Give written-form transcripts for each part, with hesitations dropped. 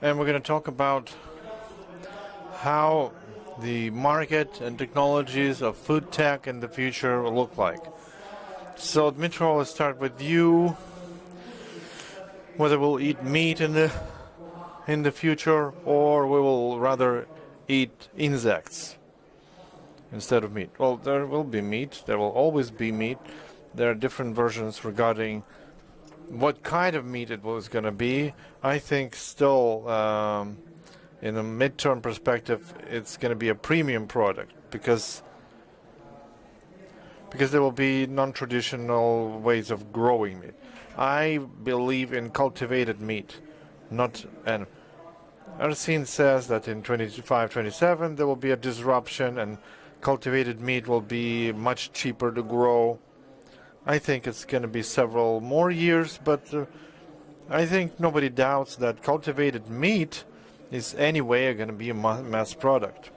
and we're going to talk about how the market and technologies of food tech in the future will look like. So, Dmitry, I'll start with you. Whether we'll eat meat in the future, or we will rather eat insects instead of meat. Well, there will be meat. There will always be meat. There are different versions regarding what kind of meat it was going to be. I think still, in a midterm perspective, it's going to be a premium product because there will be non-traditional ways of growing meat. I believe in cultivated meat, not and Ersin says that in 25-27 there will be a disruption and cultivated meat will be much cheaper to grow. I think it's going to be several more years, but I think nobody doubts that cultivated meat is anyway going to be a mass product.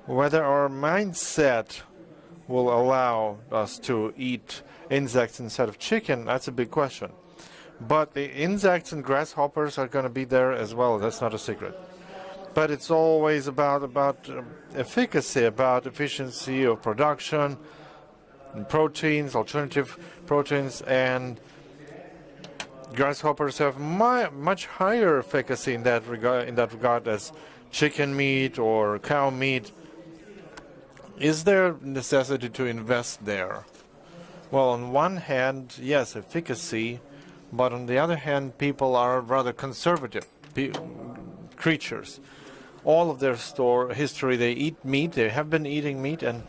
Whether our mindset will allow us to eat insects instead of chicken, that's a big question. But the insects and grasshoppers are going to be there as well. That's not a secret. But it's always about efficacy, about efficiency of production, and proteins, alternative proteins, and grasshoppers have much higher efficacy in that regard as chicken meat or cow meat. Is there necessity to invest there? Well, on one hand, yes, efficacy, but on the other hand, people are rather conservative creatures. All of their history, they eat meat, they have been eating meat, and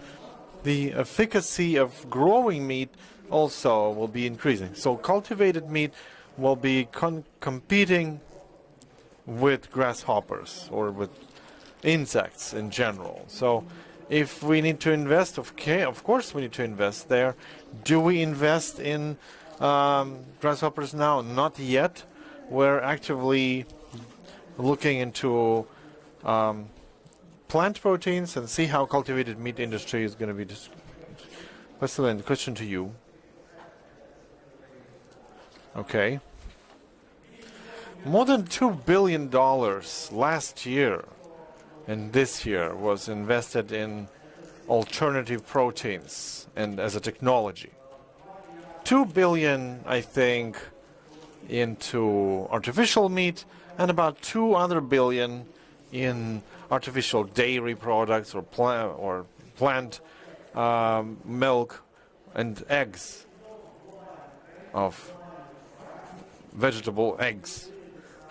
the efficacy of growing meat also will be increasing. So cultivated meat will be competing with grasshoppers or with insects in general. So if we need to invest, of course we need to invest there. Do we invest in grasshoppers now? Not yet. We're actively looking into plant proteins and see how cultivated meat industry is going to be. Vasilin, question to you. Okay. More than $2 billion last year and this year was invested in alternative proteins and as a technology. 2 billion, I think, into artificial meat and about 2 other billion in artificial dairy products or plant milk and eggs of vegetable eggs.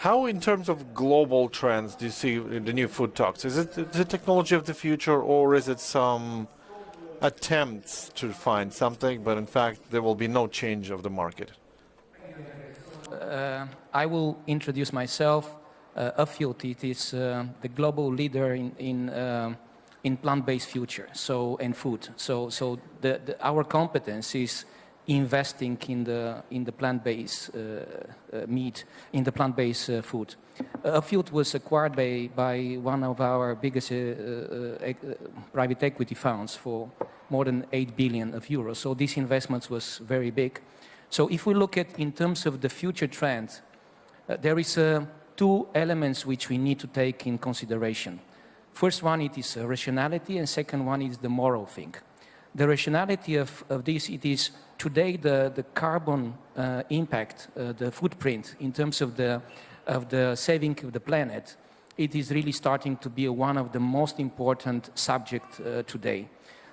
How, in terms of global trends, do you see the new food talks? Is it the technology of the future, or is it some attempts to find something, but in fact there will be no change of the market? I will introduce myself. It is the global leader in plant-based future, and food. So our competence is investing in the plant-based meat, in the plant-based food. Field was acquired by one of our biggest private equity funds for more than 8 billion euros. So this investment was very big. So if we look at in terms of the future trend, there is 2 elements which we need to take in consideration. First one, it is rationality, and second one is the moral thing. The rationality of this, it is today the carbon impact, the footprint in terms of the saving of the planet, it is really starting to be one of the most important subjects today.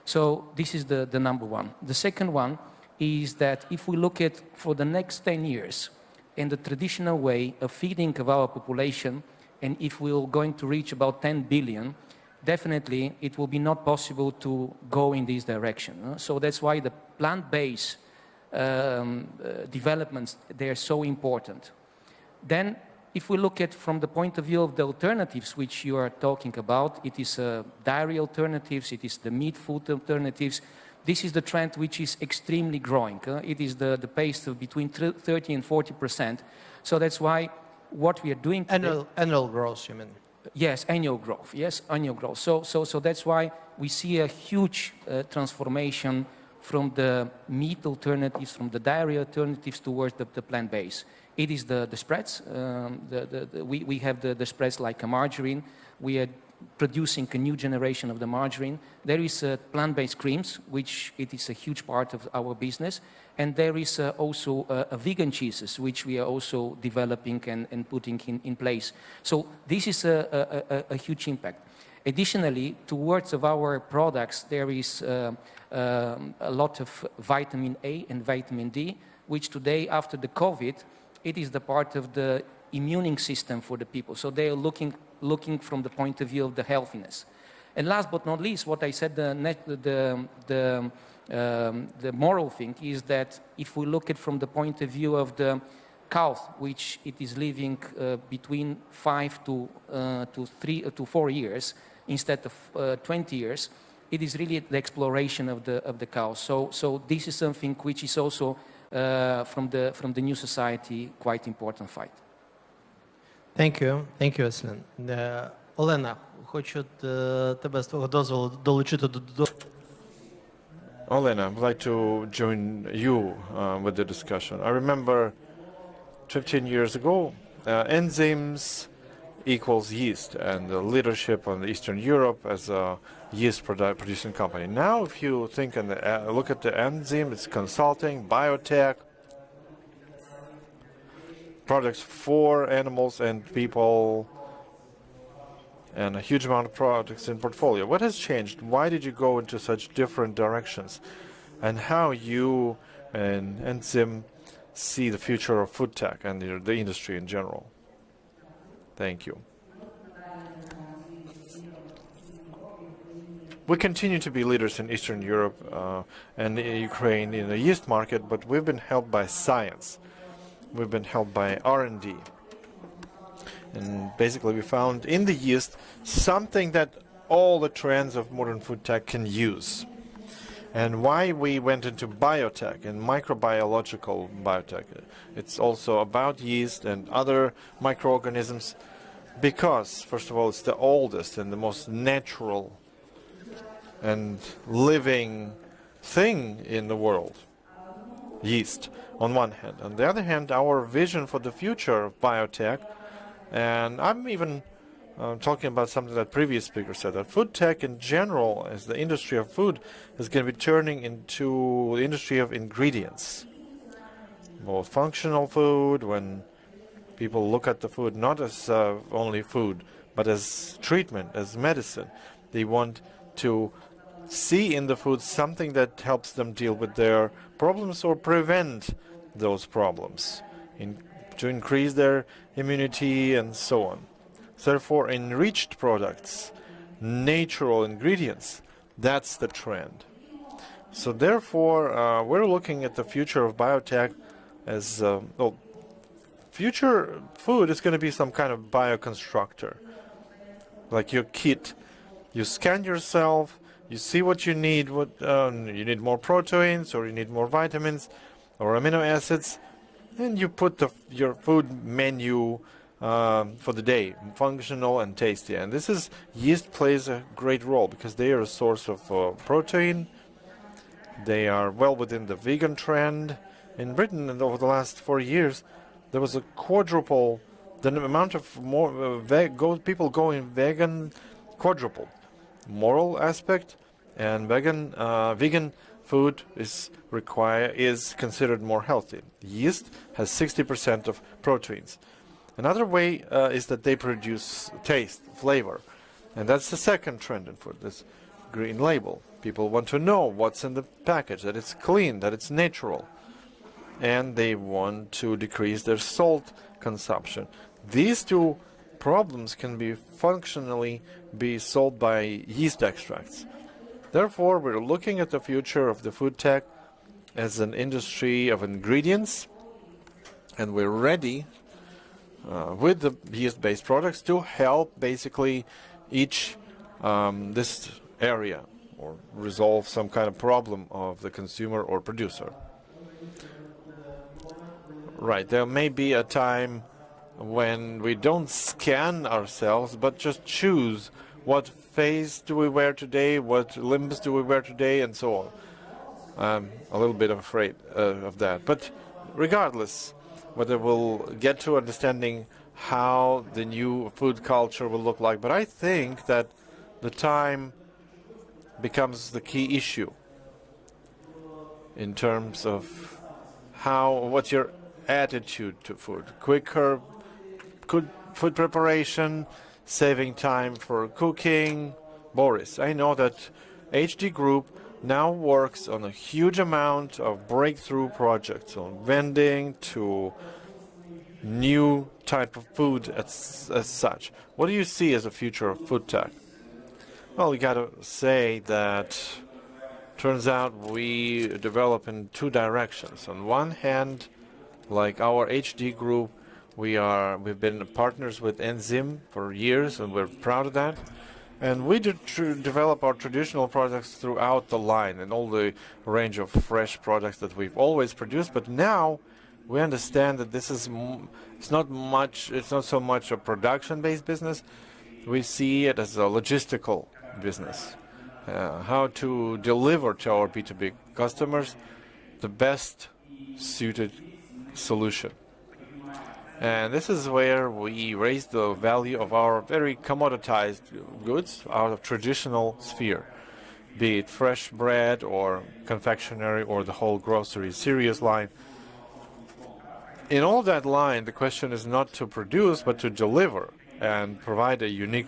So this is the number one. The second one is that if we look at for the next 10 years in the traditional way of feeding of our population, and if we're going to reach about 10 billion, definitely it will be not possible to go in this direction. So that's why the plant-based developments, they're so important. Then if we look at from the point of view of the alternatives which you are talking about, it is dairy alternatives, it is the meat food alternatives. This is the trend which is extremely growing. It is the pace of between 30 and 40%. So that's why what we are doing today, annual growth, you mean? Yes, annual growth. Yes, annual growth. So that's why we see a huge transformation from the meat alternatives, from the dairy alternatives towards the plant-based. It is the spreads. We have the spreads like a margarine. We are producing a new generation of the margarine. There is plant-based creams, which it is a huge part of our business. And there is also vegan cheeses, which we are also developing and putting in place. So this is a huge impact. Additionally, towards of our products, there is a lot of vitamin A and vitamin D, which today, after the COVID, it is the part of the immune system for the people. So they are looking from the point of view of the healthiness. And last but not least, what I said, the moral thing is that if we look at from the point of view of the cow, which it is living between 5 to 4 years instead of 20 years, it is really the exploration of the cow. So this is something which is also from the new society quite important fight. Thank you, Василин. Олена, хочу тебе з твого дозволу долучити до Olena, I'd like to join you with the discussion. I remember 15 years ago, enzymes equals yeast, and the leadership on Eastern Europe as a yeast producing company. Now, if you think and look at the enzyme, it's consulting, biotech, products for animals and people, and a huge amount of products in portfolio. What has changed? Why did you go into such different directions? And how you and Enzym see the future of food tech and the industry in general? Thank you. We continue to be leaders in Eastern Europe and Ukraine in the yeast market, but we've been helped by science. We've been helped by R&D. And basically we found in the yeast something that all the trends of modern food tech can use. And why we went into biotech and microbiological biotech. It's also about yeast and other microorganisms because, first of all, it's the oldest and the most natural and living thing in the world. Yeast, on one hand. On the other hand, our vision for the future of biotech, and I'm even talking about something that previous speaker said, that food tech in general, as the industry of food, is going to be turning into the industry of ingredients. More functional food, when people look at the food not as only food, but as treatment, as medicine. They want to see in the food something that helps them deal with their problems or prevent those problems, to increase their immunity and so on. Therefore, enriched products, natural ingredients, that's the trend. So therefore, we're looking at the future of biotech as, well, future food is going to be some kind of bioconstructor. Like your kit. You scan yourself, you see what you need, you need more proteins, or you need more vitamins, or amino acids, and you put your food menu for the day, functional and tasty. And this is, yeast plays a great role because they are a source of protein. They are well within the vegan trend. In Britain, and over the last 4 years, there was a quadruple, the amount of more people going vegan quadrupled. Moral aspect, and vegan food is considered more healthy. Yeast has 60% of proteins. Another way is that they produce taste, flavor, and that's the second trend in food. This green label. People want to know what's in the package, that it's clean, that it's natural, and they want to decrease their salt consumption. These two problems can be functionally solved by yeast extracts. Therefore, we're looking at the future of the food tech as an industry of ingredients, and we're ready with the yeast-based products to help basically each this area or resolve some kind of problem of the consumer or producer. Right, there may be a time when we don't scan ourselves, but just choose what face do we wear today, what limbs do we wear today, and so on. I'm a little bit afraid of that. But regardless, whether we'll get to understanding how the new food culture will look like. But I think that the time becomes the key issue in terms of what's your attitude to food. Quicker food preparation, saving time for cooking. Borys, I know that HD Group now works on a huge amount of breakthrough projects, on vending to new type of food as such. What do you see as a future of food tech? Well, we got to say that turns out we develop in two directions. On one hand, like our HD Group, we've been partners with Enzym for years, and we're proud of that. And we develop our traditional products throughout the line and all the range of fresh products that we've always produced. But now we understand that this is it's not so much a production-based business. We see it as a logistical business. How to deliver to our B2B customers the best suited solution. And this is where we raise the value of our very commoditized goods out of traditional sphere, be it fresh bread or confectionery or the whole grocery serious line. In all that line, the question is not to produce, but to deliver and provide a unique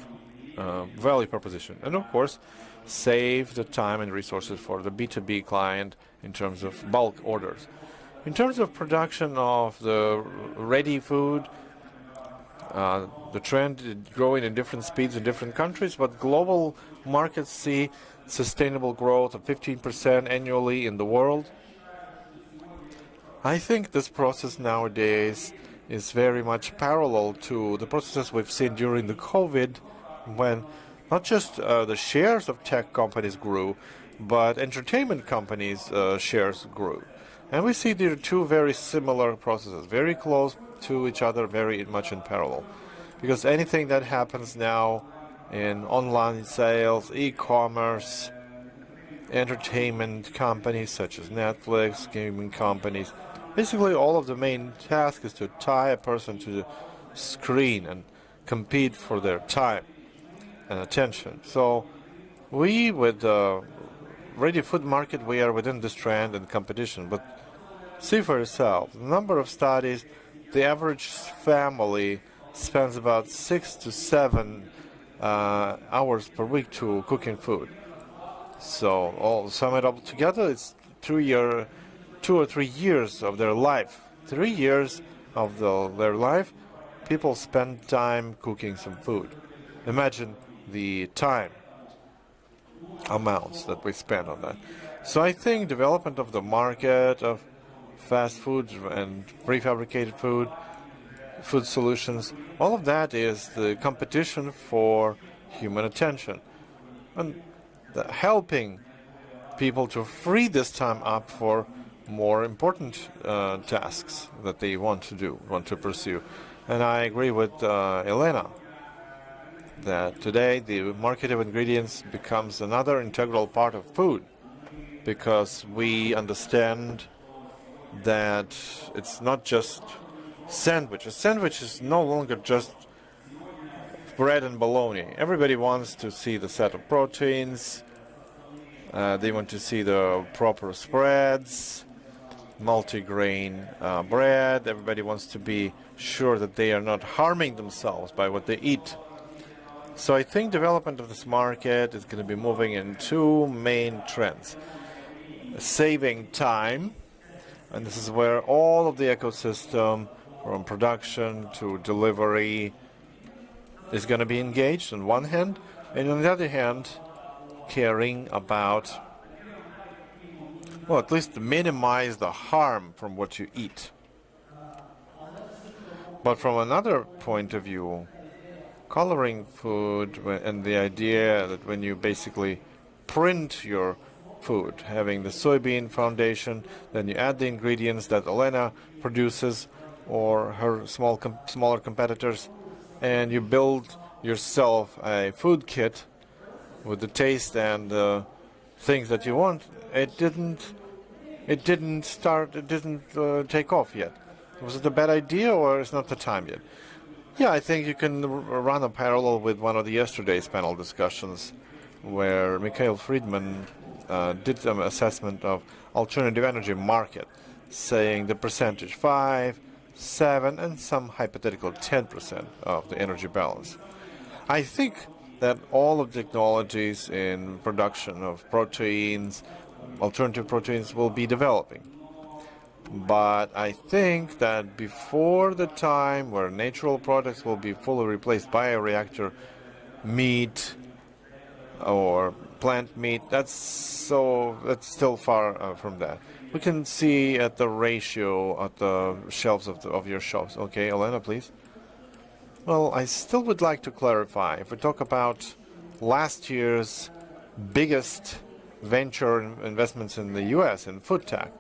value proposition. And of course, save the time and resources for the B2B client in terms of bulk orders. In terms of production of the ready food, the trend is growing in different speeds in different countries, but global markets see sustainable growth of 15% annually in the world. I think this process nowadays is very much parallel to the processes we've seen during the COVID, when not just the shares of tech companies grew, but entertainment companies' shares grew. And we see there are two very similar processes, very close to each other, very much in parallel. Because anything that happens now in online sales, e-commerce, entertainment companies such as Netflix, gaming companies, basically all of the main task is to tie a person to the screen and compete for their time and attention. So we, with the ready food market, we are within this trend and competition. But see for yourself, the number of studies, the average family spends about 6 to 7 hours per week to cooking food. So all sum it up together, it's 2 or 3 years of their life. 3 years of their life, people spend time cooking some food. Imagine the time amounts that we spend on that. So I think development of the market of fast food and prefabricated food solutions, all of that is the competition for human attention and helping people to free this time up for more important tasks that they want to pursue. And I agree with Elena that today the market of ingredients becomes another integral part of food, because we understand that it's not just sandwich. A sandwich is no longer just bread and bologna. Everybody wants to see the set of proteins. They want to see the proper spreads, multi-grain bread. Everybody wants to be sure that they are not harming themselves by what they eat. So I think development of this market is going to be moving in two main trends. Saving time, and this is where all of the ecosystem, from production to delivery, is going to be engaged on one hand, and on the other hand, caring about, well, at least minimize the harm from what you eat. But from another point of view, coloring food and the idea that when you basically print your food, having the soybean foundation, then you add the ingredients that Elena produces or her smaller competitors, and you build yourself a food kit with the taste and things that you want. It didn't take off yet. Was it a bad idea, or is not the time yet? Yeah, I think you can run a parallel with one of the yesterday's panel discussions, where Mikhail Friedman did an assessment of alternative energy market, saying the percentage 5, 7, and some hypothetical 10% of the energy balance. I think that all of the technologies in production of proteins, alternative proteins, will be developing. But I think that before the time where natural products will be fully replaced by a reactor meat or plant meat, that's still far from that. We can see at the ratio at the shelves of your shops. Okay, Elena, please. Well, I still would like to clarify. If we talk about last year's biggest venture investments in the U.S. in FoodTech,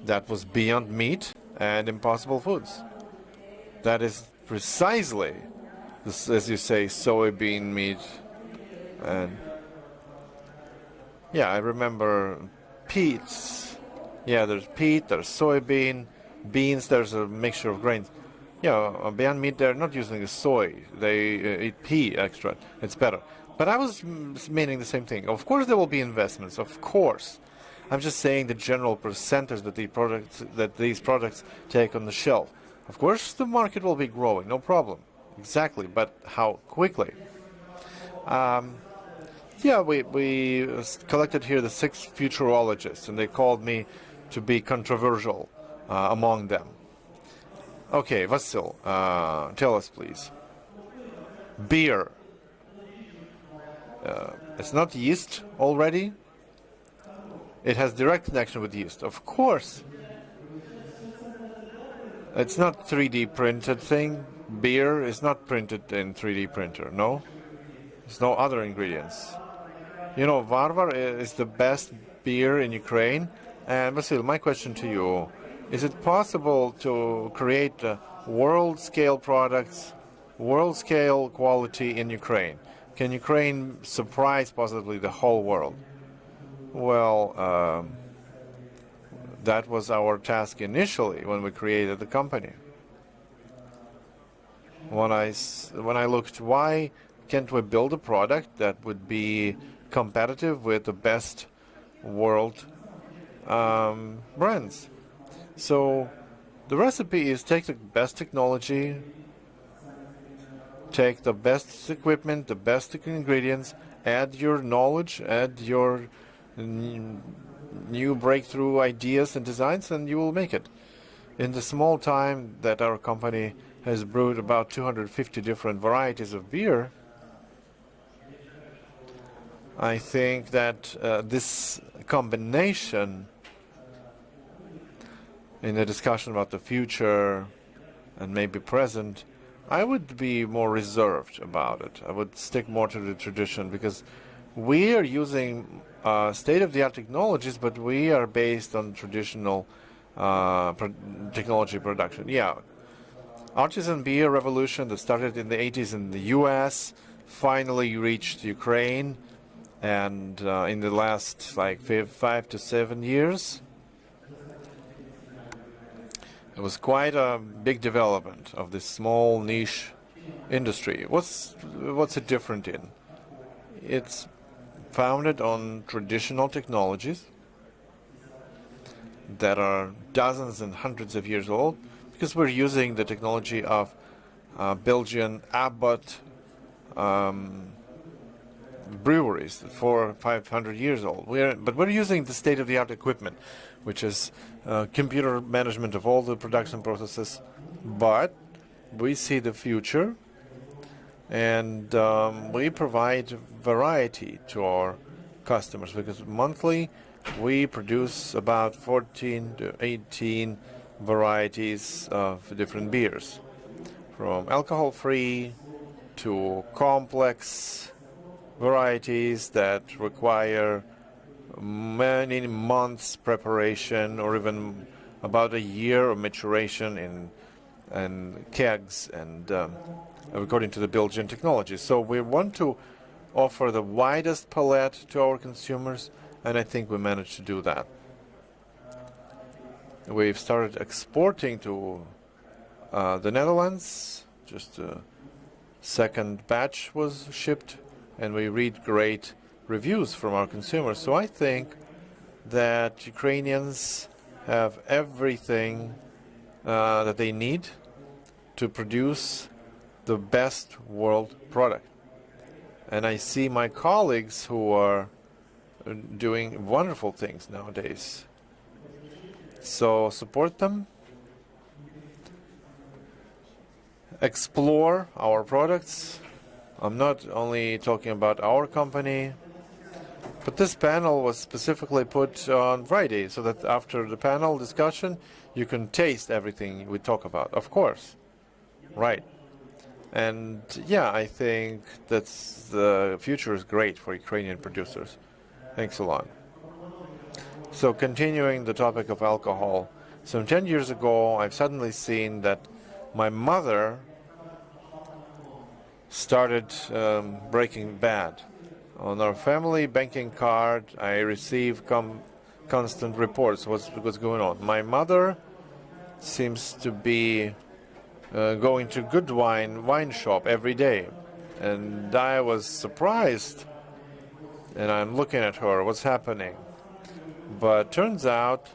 that was Beyond Meat and Impossible Foods. That is precisely, as you say, soybean meat. And yeah, I remember peats. Yeah, there's peat, there's soybean, beans, there's a mixture of grains. Yeah, Beyond Meat, they're not using the soy. They eat pea extract. It's better. But I was meaning the same thing. Of course there will be investments, of course. I'm just saying the general percentage that these products take on the shelf. Of course the market will be growing, no problem. Exactly, but how quickly? Yeah, we collected here the 6 futurologists, and they called me to be controversial among them. Okay, Vasil, tell us, please. Beer. It's not yeast already. It has direct connection with yeast, of course. It's not 3D printed thing. Beer is not printed in 3D printer, no? There's no other ingredients. You know, Varvar is the best beer in Ukraine. And Vasil, my question to you, is it possible to create world-scale products, world-scale quality in Ukraine? Can Ukraine surprise possibly the whole world? Well, that was our task initially when we created the company. When I looked, why can't we build a product that would be competitive with the best world brands? So the recipe is take the best technology, take the best equipment, the best ingredients, add your knowledge, add your new breakthrough ideas and designs, and you will make it. In the small time that our company has brewed about 250 different varieties of beer, I think that this combination in the discussion about the future and maybe present, I would be more reserved about it. I would stick more to the tradition, because we are using state-of-the-art technologies, but we are based on traditional technology production. Yeah, artisan beer revolution that started in the 80s in the US finally reached Ukraine, and in the last 5 to 7 years, it was quite a big development of this small niche industry. What's it different in? It's founded on traditional technologies that are dozens and hundreds of years old, because we're using the technology of Belgian Abbott breweries, 400 or 500 years old. But we're using the state-of-the-art equipment, which is computer management of all the production processes. But we see the future, and we provide variety to our customers, because monthly we produce about 14 to 18 varieties of different beers, from alcohol-free to complex varieties that require many months preparation, or even about a year of maturation in kegs and according to the Belgian technology. So we want to offer the widest palette to our consumers, and I think we managed to do that. We've started exporting to the Netherlands. Just a second batch was shipped, and we read great reviews from our consumers. So I think that Ukrainians have everything that they need to produce the best world product. And I see my colleagues who are doing wonderful things nowadays. So support them. Explore our products. I'm not only talking about our company, but this panel was specifically put on Friday so that after the panel discussion, you can taste everything we talk about. Of course. Right. And yeah, I think that's the future is great for Ukrainian producers. Thanks a lot. So continuing the topic of alcohol. So 10 years ago, I've suddenly seen that my mother started breaking bad. On our family banking card, I receive constant reports what's going on. My mother seems to be going to good wine shop every day, and I was surprised. And I'm looking at her, what's happening? But turns out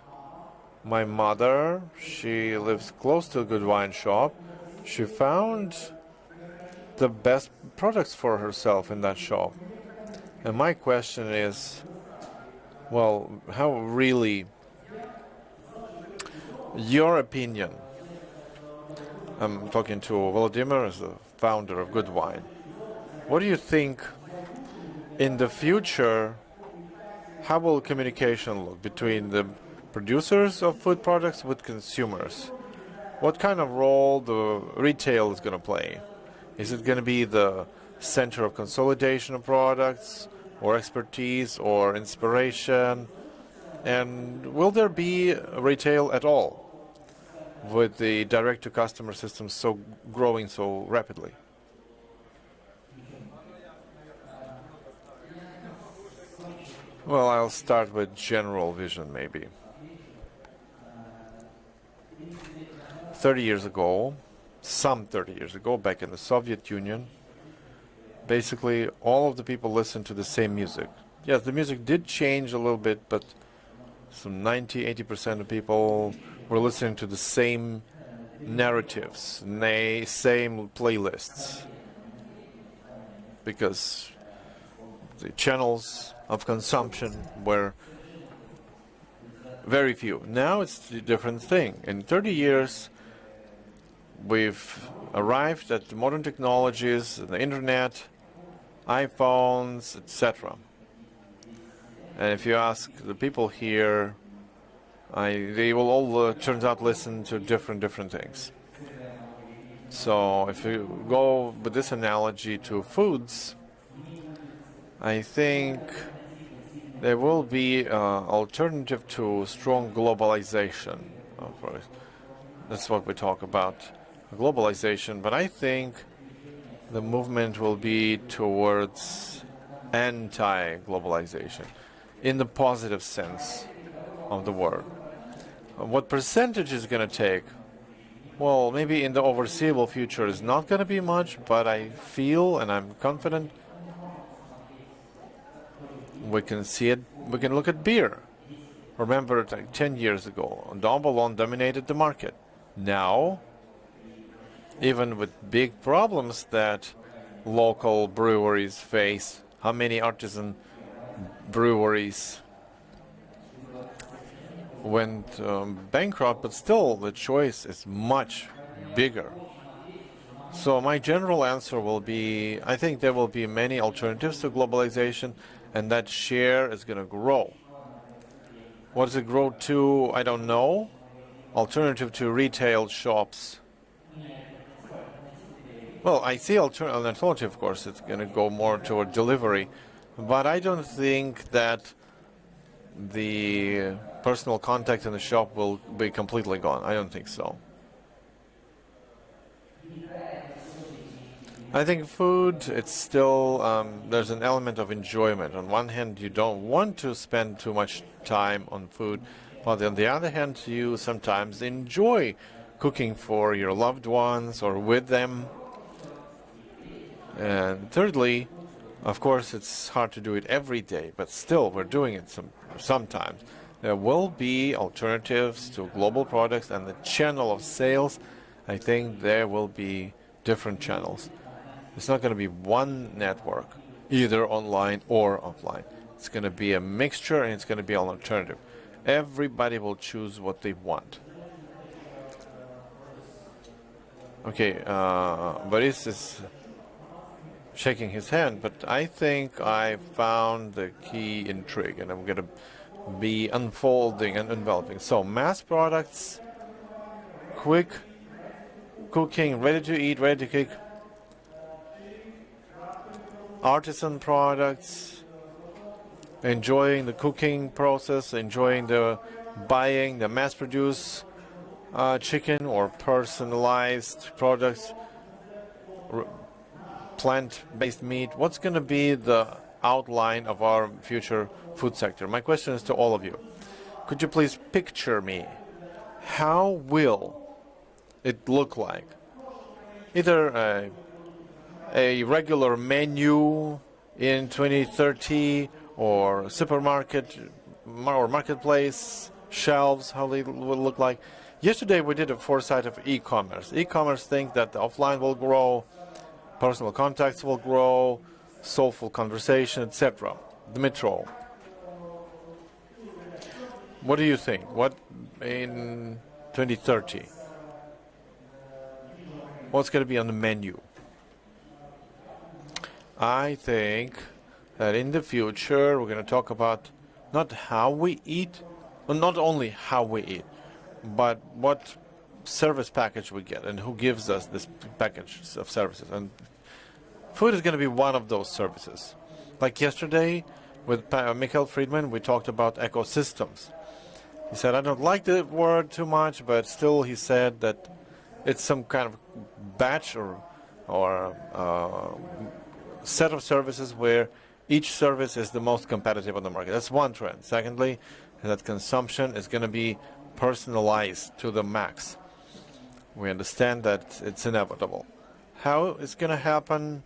my mother, she lives close to a good wine shop. She found the best products for herself in that shop. And my question is, well, how really, your opinion, I'm talking to Volodymyr as the founder of Good Wine. What do you think in the future, how will communication look between the producers of food products with consumers? What kind of role the retail is going to play? Is it going to be the center of consolidation of products, or expertise, or inspiration? And will there be retail at all with the direct-to-customer system growing so rapidly? Well, I'll start with general vision, maybe. 30 years ago, back in the Soviet Union, basically all of the people listened to the same music. Yes, the music did change a little bit, but some 90-80% of people were listening to the same narratives, same playlists, because the channels of consumption were very few. Now it's a different thing. In 30 years, we've arrived at the modern technologies, the internet, iPhones, etc. And if you ask the people here, they will all, turns out, listen to different things. So if you go with this analogy to foods, I think there will be alternative to strong globalization. Of course, that's what we talk about, globalization. But I think the movement will be towards anti-globalization, in the positive sense of the word. What percentage is going to take? Well, maybe in the foreseeable future is not going to be much, but I feel and I'm confident we can see it. We can look at beer. Remember, like 10 years ago, Dom Balon dominated the market. Now, even with big problems that local breweries face, how many artisan breweries went bankrupt, but still the choice is much bigger. So my general answer will be, I think there will be many alternatives to globalization, and that share is going to grow. What does it grow to? I don't know. Alternative to retail shops. Well, I see an alternative, of course. It's going to go more toward delivery. But I don't think that the personal contact in the shop will be completely gone. I don't think so. I think food, it's still, there's an element of enjoyment. On one hand, you don't want to spend too much time on food, but on the other hand, you sometimes enjoy cooking for your loved ones or with them. And thirdly, of course, it's hard to do it every day, but still we're doing it sometimes. There will be alternatives to global products, and the channel of sales, I think there will be different channels. It's not going to be one network, either online or offline. It's going to be a mixture, and it's going to be an alternative. Everybody will choose what they want. Okay, Borys is shaking his hand, but I think I found the key intrigue, and I'm going to be unfolding and enveloping. So, mass products, quick cooking, ready to eat, ready to cook, artisan products, enjoying the cooking process, enjoying the buying, the mass-produced chicken or personalized products, plant-based meat. What's going to be the outline of our future food sector? My question is to all of you. Could you please picture me? How will it look like? Either a regular menu in 2030 or supermarket or marketplace shelves, how they will look like. Yesterday we did a foresight of e-commerce. E-commerce think that the offline will grow, personal contacts will grow, soulful conversation, etc. Dmitro, what do you think? What in 2030? What's going to be on the menu? I think that in the future we're going to talk about not how we eat, well, not only how we eat, but what service package we get and who gives us this package of services. And food is going to be one of those services. Like yesterday with Mikhail Friedman, we talked about ecosystems. He said, I don't like the word too much, but still he said that it's some kind of batch or set of services where each service is the most competitive on the market. That's one trend. Secondly, that consumption is going to be personalized to the max. We understand that it's inevitable. How it's going to happen?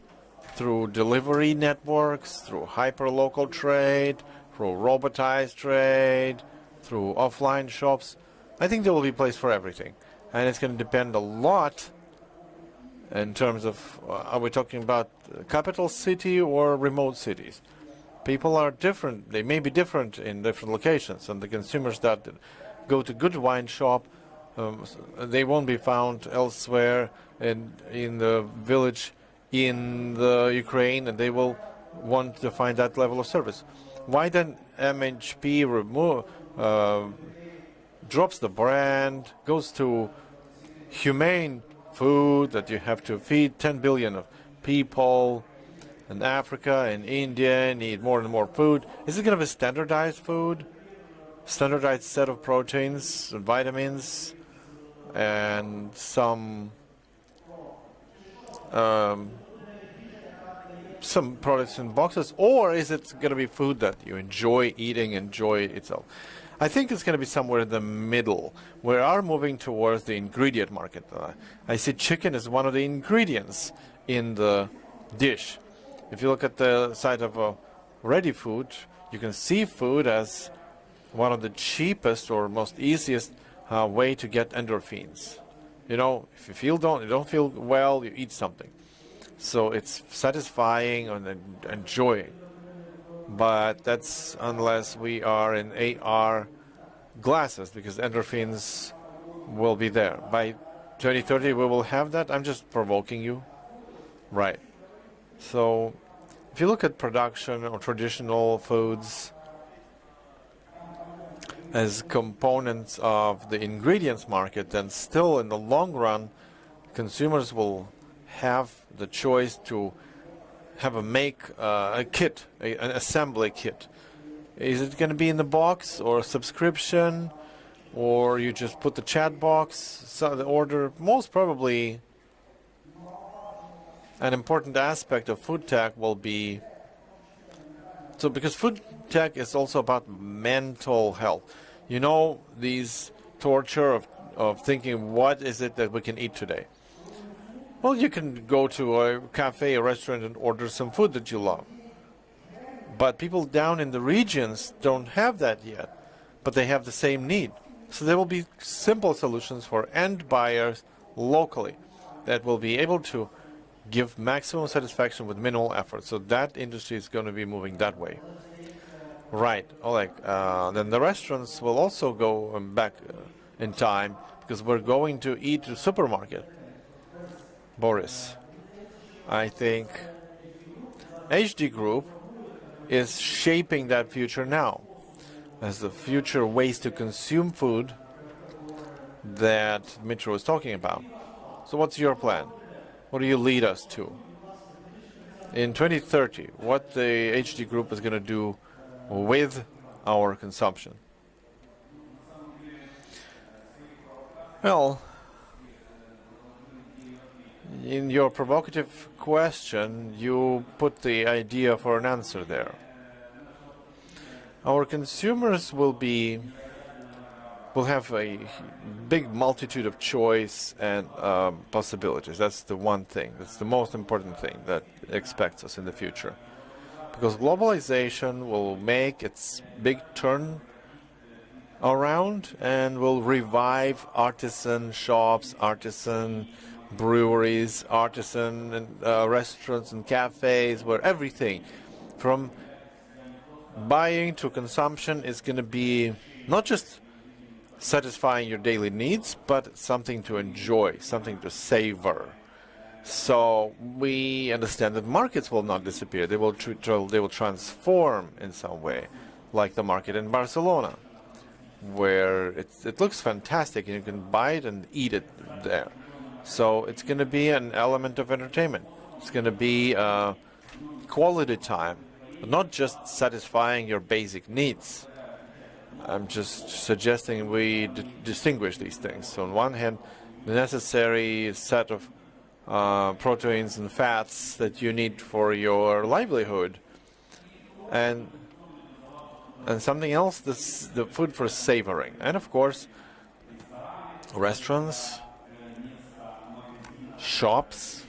Through delivery networks, through hyper-local trade, through robotized trade, through offline shops. I think there will be a place for everything. And it's going to depend a lot in terms of, are we talking about capital city or remote cities? People are different. They may be different in different locations. And the consumers that go to good wine shop, they won't be found elsewhere in the village in the Ukraine, and they will want to find that level of service. Why then MHP drops the brand, goes to humane food that you have to feed 10 billion of people in Africa and India need more and more food? Is it going to be standardized food? Standardized set of proteins, vitamins, and some products in boxes? Or is it going to be food that you enjoy eating, enjoy itself? I think it's going to be somewhere in the middle. We are moving towards the ingredient market. I see chicken as one of the ingredients in the dish. If you look at the side of ready food, you can see food as one of the cheapest or most easiest way to get endorphins. You know, if you don't feel well, you eat something. So it's satisfying and enjoying. But that's unless we are in AR glasses, because endorphins will be there. By 2030, we will have that. I'm just provoking you. Right. So if you look at production or traditional foods as components of the ingredients market, then still in the long run, consumers will have the choice to have a kit, an assembly kit. Is it going to be in the box or a subscription, or you just put the chat box, so the order? Most probably an important aspect of food tech will be, so because food tech is also about mental health. You know, these torture of of thinking, what is it that we can eat today? Well, you can go to a cafe, a restaurant, and order some food that you love. But people down in the regions don't have that yet, but they have the same need. So there will be simple solutions for end buyers locally that will be able to give maximum satisfaction with minimal effort. So that industry is going to be moving that way. Right, Oleg. Then the restaurants will also go back in time because we're going to eat to the supermarket. Borys, I think HD Group is shaping that future now as the future ways to consume food that Dmitry was talking about. So what's your plan? What do you lead us to? In 2030, what the HD Group is going to do with our consumption? Well, in your provocative question, you put the idea for an answer there. Our consumers will have a big multitude of choice and possibilities. That's the one thing. That's the most important thing that expects us in the future. Because globalization will make its big turn around and will revive artisan shops, artisan breweries, artisan and, restaurants and cafes, where everything from buying to consumption is going to be not just satisfying your daily needs, but something to enjoy, something to savor. So we understand that markets will not disappear. They will transform in some way, like the market in Barcelona, where it looks fantastic and you can buy it and eat it there. So it's going to be an element of entertainment. It's going to be quality time, not just satisfying your basic needs. I'm just suggesting we distinguish these things. So on one hand, the necessary set of proteins and fats that you need for your livelihood, and something else, this, the food for savoring. And of course, restaurants, shops,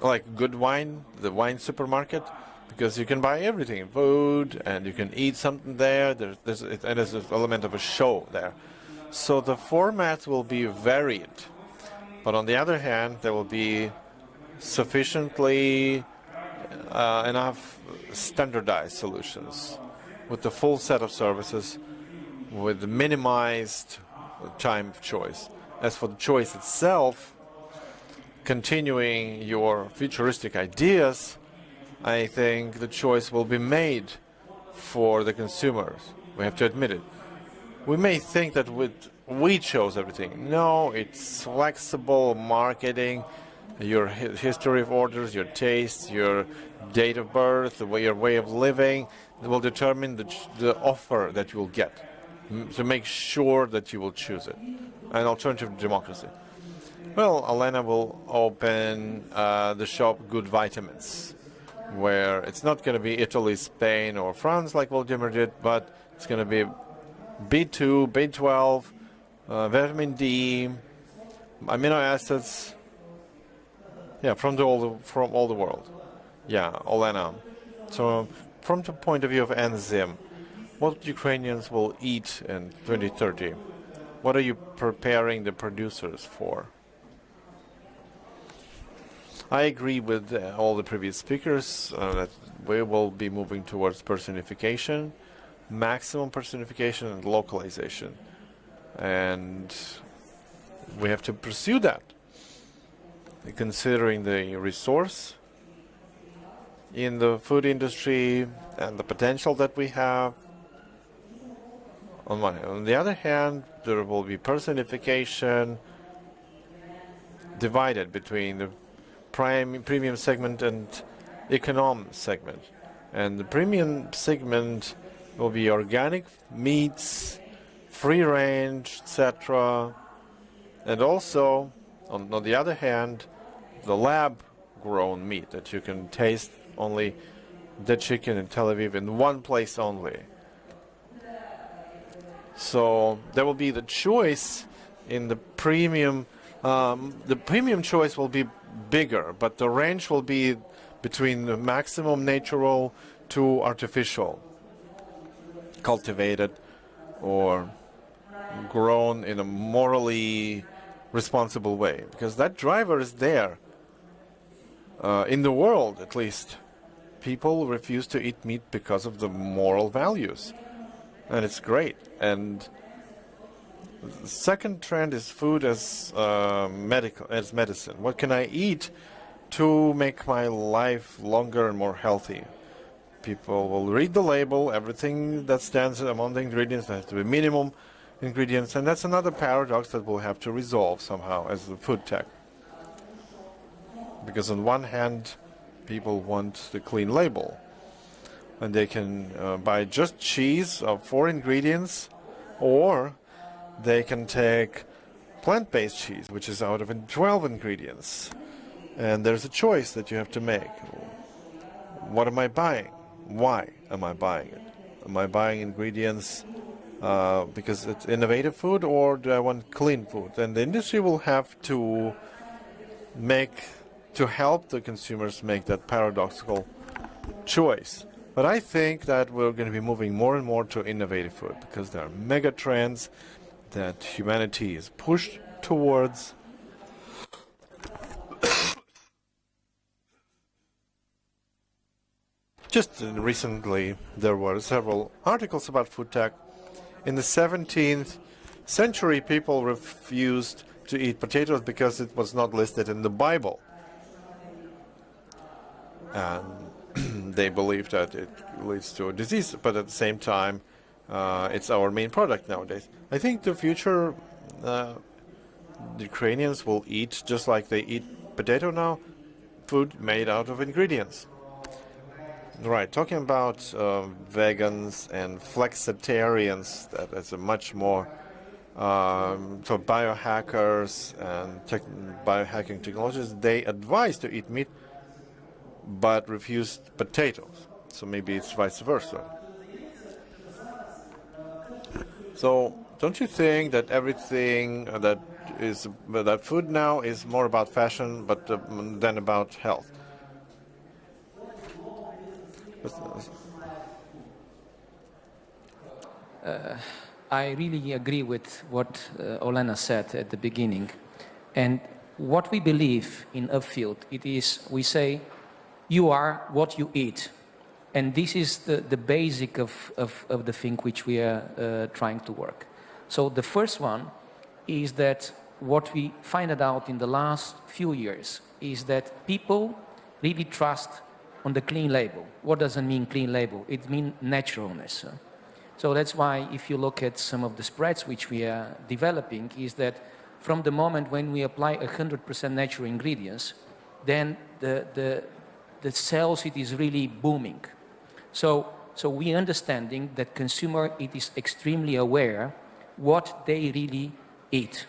like good wine, the wine supermarket, because you can buy everything, food, and you can eat something there. There's an element of a show there. So the formats will be varied. But on the other hand, there will be sufficiently enough standardized solutions with the full set of services, with minimized time of choice. As for the choice itself, continuing your futuristic ideas, I think the choice will be made for the consumers. We have to admit it. We may think that we chose everything. No, it's flexible marketing, your history of orders, your tastes, your date of birth, your way of living will determine the offer that you will get to make sure that you will choose it. An alternative democracy. Well, Elena will open the shop Good Vitamins, where it's not going to be Italy, Spain, or France like Vladimir did, but it's going to be B2, B12, vitamin D, amino acids, yeah, from all the world. Yeah, Olena. So from the point of view of enzyme, what Ukrainians will eat in 2030? What are you preparing the producers for? I agree with all the previous speakers that we will be moving towards personification, maximum personification and localization. And we have to pursue that, considering the resource in the food industry and the potential that we have. On the other hand, there will be personification divided between the premium segment and econom segment. And the premium segment will be organic meats, free range, etc. And also, on the other hand, the lab-grown meat that you can taste only the chicken in Tel Aviv in one place only. So there will be the choice in the premium choice will be bigger, but the range will be between the maximum natural to artificial, cultivated or grown in a morally responsible way, because that driver is there. In the world, at least, people refuse to eat meat because of the moral values, and it's great. And the second trend is food as medicine. What can I eat to make my life longer and more healthy? People will read the label, everything that stands among the ingredients, there has to be minimum ingredients, and that's another paradox that we'll have to resolve somehow as the food tech. Because on one hand, people want the clean label, and they can buy just cheese of 4 ingredients, or they can take plant-based cheese, which is out of 12 ingredients. And there's a choice that you have to make. What am I buying? Why am I buying it? Am I buying ingredients because it's innovative food, or do I want clean food? And the industry will have to help the consumers make that paradoxical choice. But I think that we're going to be moving more and more to innovative food, because there are mega trends that humanity is pushed towards. Just recently, there were several articles about food tech. In the 17th century, people refused to eat potatoes because it was not listed in the Bible. And they believe that it leads to a disease, but at the same time, it's our main product nowadays. I think the future, the Ukrainians will eat just like they eat potato now, food made out of ingredients. Right, talking about vegans and flexitarians, that is a much more, so biohackers and biohacking technologies, they advise to eat meat, but refused potatoes. So maybe it's vice versa. So don't you think that everything that food now is more about fashion, but than about health? I really agree with what Olena said at the beginning. And what we believe in Upfield, it is, we say, you are what you eat. And this is the basic of the thing which we are trying to work. So the first one is that what we find out in the last few years is that people really trust on the clean label. What does it mean, clean label? It means naturalness. So that's why if you look at some of the spreads which we are developing, is that from the moment when we apply 100% natural ingredients, then the sales, it is really booming. So we understanding that consumer, it is extremely aware what they really eat.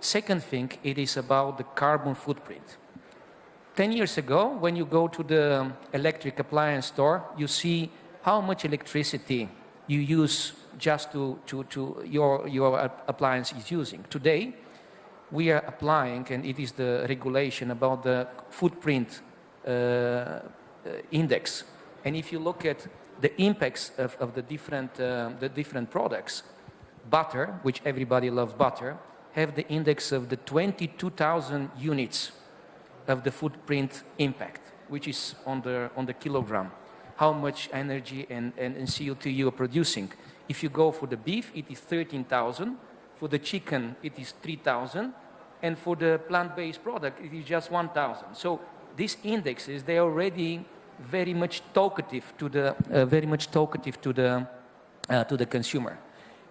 Second thing, it is about the carbon footprint. 10 years ago, when you go to the electric appliance store, you see how much electricity you use just to your appliance is using. Today, we are applying, and it is the regulation about the footprint index. And if you look at the impacts of the different products, butter, which everybody loves butter, have the index of the 22,000 units of the footprint impact, which is on the kilogram. How much energy and CO2 you are producing. If you go for the beef, it is 13,000. For the chicken, it is 3,000. And for the plant-based product, it is just 1,000. So these indexes, they are already very much talkative to the consumer.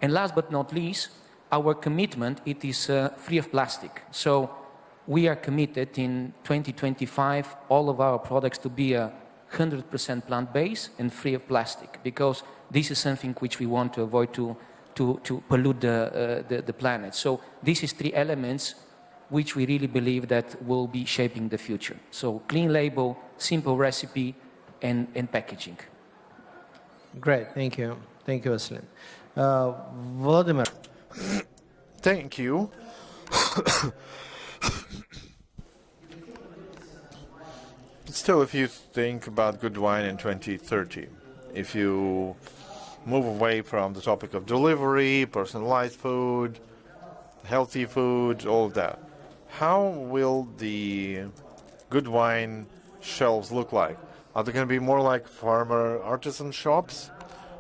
And last but not least, our commitment, it is free of plastic. So we are committed in 2025, all of our products to be 100% plant-based and free of plastic, because this is something which we want to avoid to pollute the planet. So this is 3 elements which we really believe that will be shaping the future. So clean label, simple recipe, and packaging. Great, thank you. Thank you, Vasilin. Vladimir. Thank you. Still, if you think about good wine in 2030, if you move away from the topic of delivery, personalized food, healthy food, all of that, how will the good wine shelves look like? Are they going to be more like farmer artisan shops,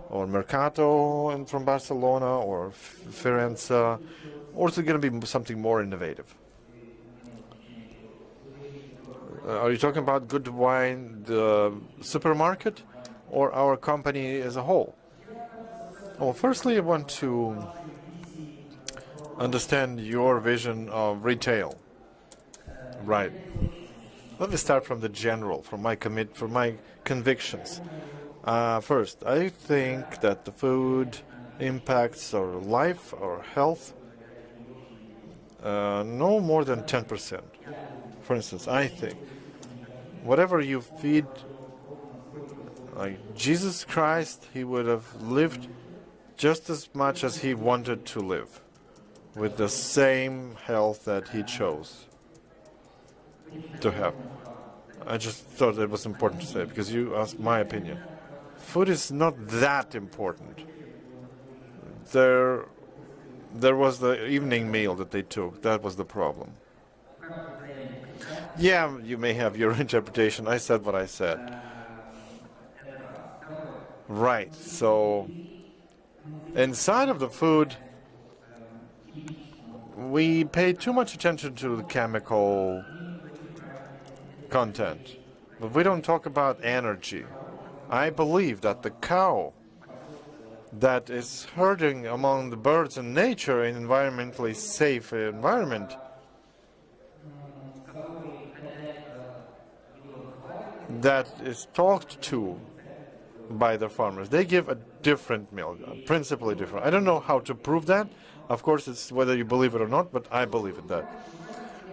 or Mercato from Barcelona, or Firenze, or is it going to be something more innovative? Are you talking about good wine, the supermarket, or our company as a whole? Well, firstly, I want to understand your vision of retail. Right. Let me start from the general, from my convictions. First, I think that the food impacts our life, our health, no more than 10%. For instance, I think whatever you feed, like Jesus Christ, he would have lived just as much as he wanted to live, with the same health that he chose to have. I just thought it was important to say, because you asked my opinion. Food is not that important. There was the evening meal that they took. That was the problem. Yeah, you may have your interpretation. I said what I said. Right. So inside of the food, we pay too much attention to the chemical content, but we don't talk about energy. I believe that the cow that is herding among the birds in nature in environmentally safe environment, that is talked to by the farmers, they give a different milk, principally different. I don't know how to prove that. Of course, it's whether you believe it or not, but I believe in that.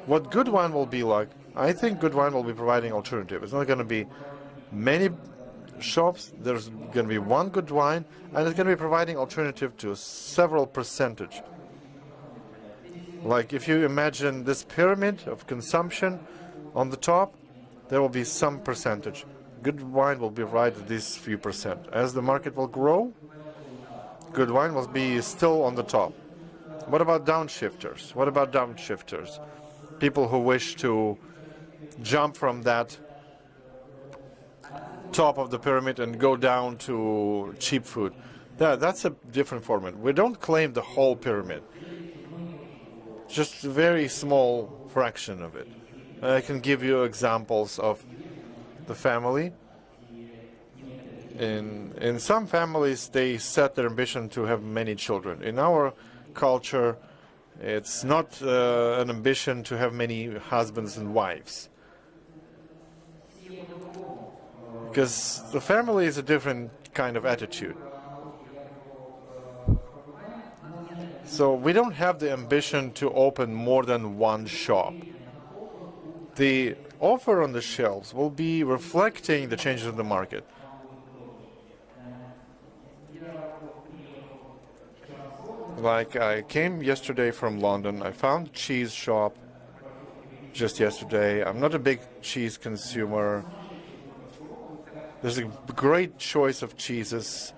What good wine will be like, I think good wine will be providing alternative. It's not going to be many shops. There's going to be one good wine, and it's going to be providing alternative to several percentage. Like if you imagine this pyramid of consumption, on the top, there will be some percentage. Good wine will be provided this few percent. As the market will grow, good wine will be still on the top. What about downshifters? What about downshifters? People who wish to jump from that top of the pyramid and go down to cheap food. That's a different format. We don't claim the whole pyramid, just a very small fraction of it. I can give you examples of the family. In some families, they set their ambition to have many children. In our culture, it's not an ambition to have many husbands and wives, because the family is a different kind of attitude. So we don't have the ambition to open more than one shop. The offer on the shelves will be reflecting the changes in the market. Like I came yesterday from London, I found a cheese shop just yesterday. I'm not a big cheese consumer. There's a great choice of cheeses,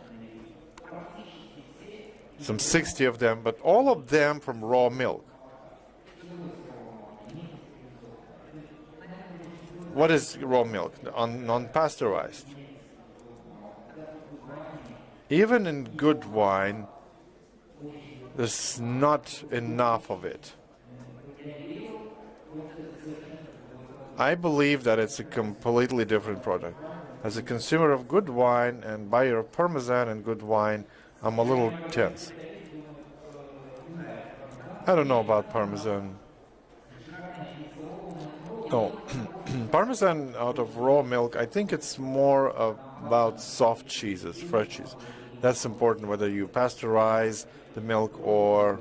some 60 of them, but all of them from raw milk. What is raw milk? Non-pasteurized. Even in good wine, there's not enough of it. I believe that it's a completely different product. As a consumer of good wine and buyer of Parmesan and good wine, I'm a little tense. I don't know about Parmesan. No, Parmesan out of raw milk, I think it's more about soft cheeses, fresh cheese. That's important, whether you pasteurize the milk or,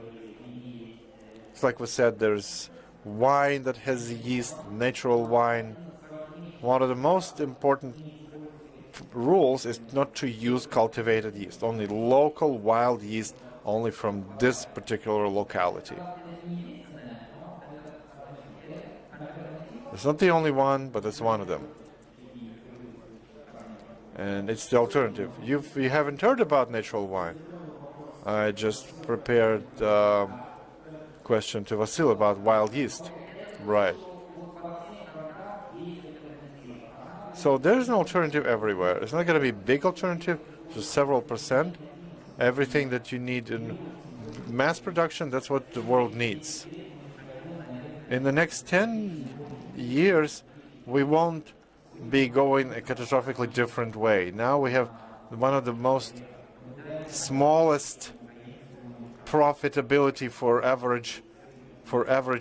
it's like we said, there's wine that has yeast, natural wine. One of the most important rules is not to use cultivated yeast, only local wild yeast, only from this particular locality. It's not the only one, but it's one of them. And it's the alternative. You haven't heard about natural wine. I just prepared a question to Vasil about wild yeast. Right. So there's an alternative everywhere. It's not going to be a big alternative, just several percent. Everything that you need in mass production, that's what the world needs. In the next 10 years, we won't be going a catastrophically different way. Now we have one of the most smallest profitability for average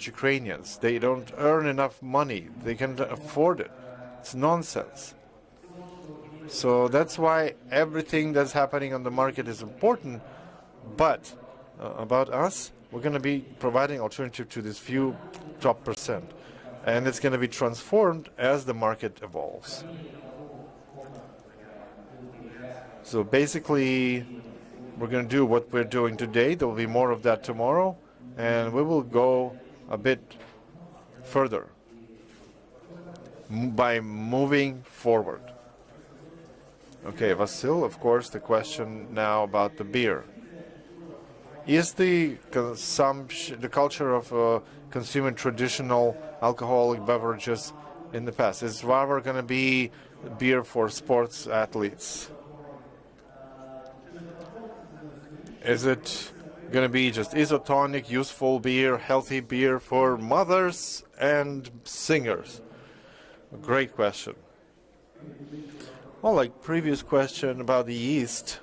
Ukrainians. They don't earn enough money. They can't afford it. It's nonsense. So that's why everything that's happening on the market is important. But about us, we're going to be providing alternative to this few top percent. And it's going to be transformed as the market evolves. So basically, we're going to do what we're doing today. There will be more of that tomorrow. And we will go a bit further by moving forward. Okay, Vasil, of course, the question now about the beer. Is the culture of consuming traditional alcoholic beverages in the past, is rather going to be beer for sports athletes? Is it going to be just isotonic, useful beer, healthy beer for mothers and singers? Great question. Well, like previous question about the yeast,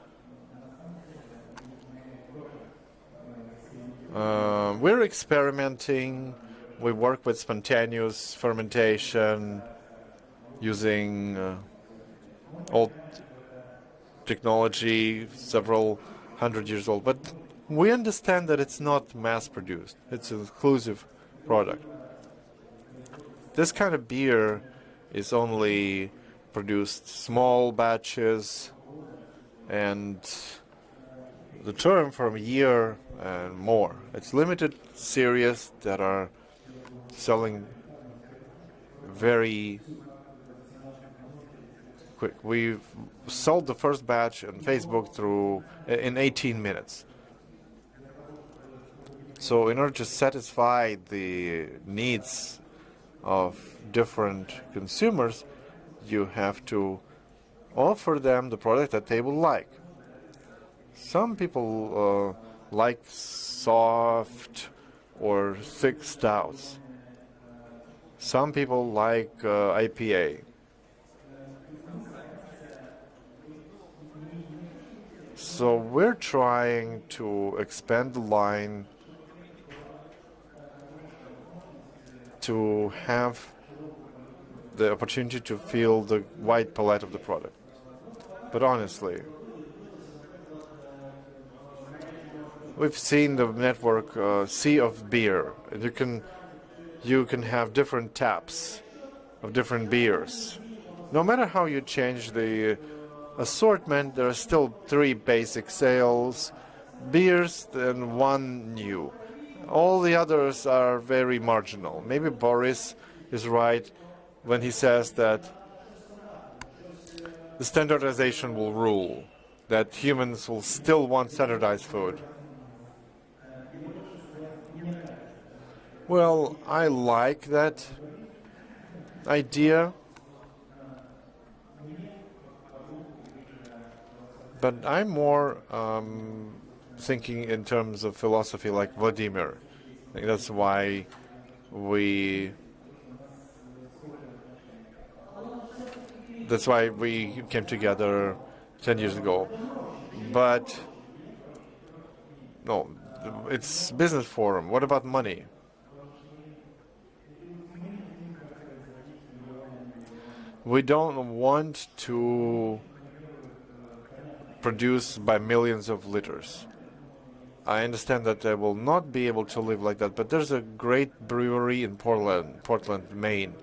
we're experimenting. We work with spontaneous fermentation using old technology, several hundred years old. But we understand that it's not mass-produced. It's an exclusive product. This kind of beer is only produced small batches, and the term from a year and more. It's limited series that are selling very quick. We've sold the first batch on Facebook in 18 minutes. So in order to satisfy the needs of different consumers, you have to offer them the product that they will like. Some people like soft or thick stouts. Some people like IPA. So we're trying to expand the line to have the opportunity to feel the wide palette of the product. But honestly, we've seen the network Sea of Beer. You can have different taps of different beers. No matter how you change the assortment, there are still 3 basic sales beers and 1 new. All the others are very marginal. Maybe Borys is right when he says that the standardization will rule, that humans will still want standardized food. Well, I like that idea, but I'm more thinking in terms of philosophy like Vladimir. I think that's why we came together 10 years ago. But no, it's business forum. What about money? We don't want to produce by millions of liters. I understand that I will not be able to live like that, but there's a great brewery in Portland, Maine,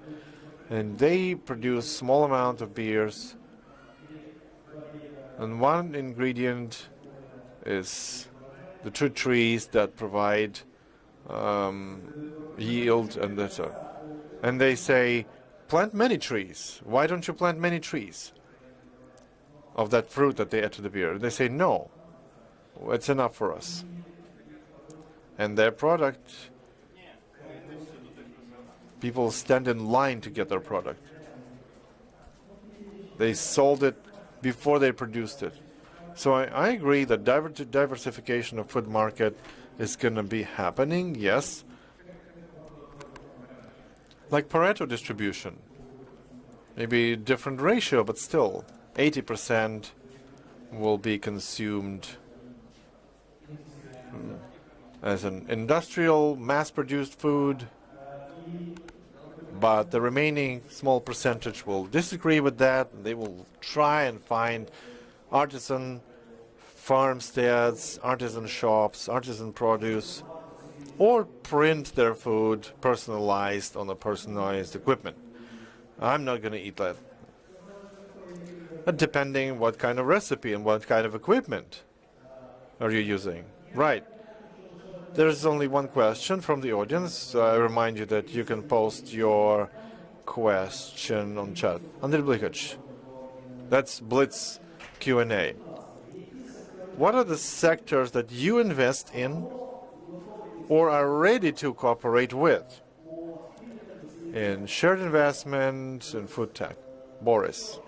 and they produce small amount of beers, and one ingredient is the 2 trees that provide yield, and that's And they say, plant many trees. Why don't you plant many trees of that fruit that they add to the beer? They say, no, it's enough for us. And their product, people stand in line to get their product. They sold it before they produced it. So I agree that diversification of food market is going to be happening, yes. Like Pareto distribution. Maybe different ratio, but still 80% will be consumed as an industrial, mass-produced food, but the remaining small percentage will disagree with that, and they will try and find artisan farmsteads, artisan shops, artisan produce, or print their food personalized on a personalized equipment. I'm not going to eat that. But depending what kind of recipe and what kind of equipment are you using. Right. There's only one question from the audience. I remind you that you can post your question on chat. Andrei Blikac. That's Blitz Q&A. What are the sectors that you invest in or are ready to cooperate with in shared investment in food tech? Boris,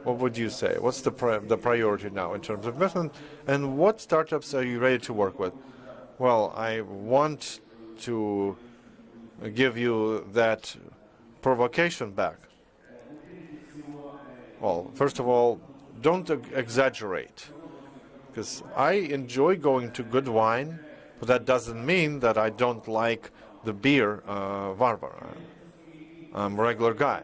what would you say? What's the priority now in terms of investment, and what startups are you ready to work with? Well, I want to give you that provocation back. Well, first of all, don't exaggerate, because I enjoy going to good wine, but that doesn't mean that I don't like the beer, Varvar. I'm a regular guy.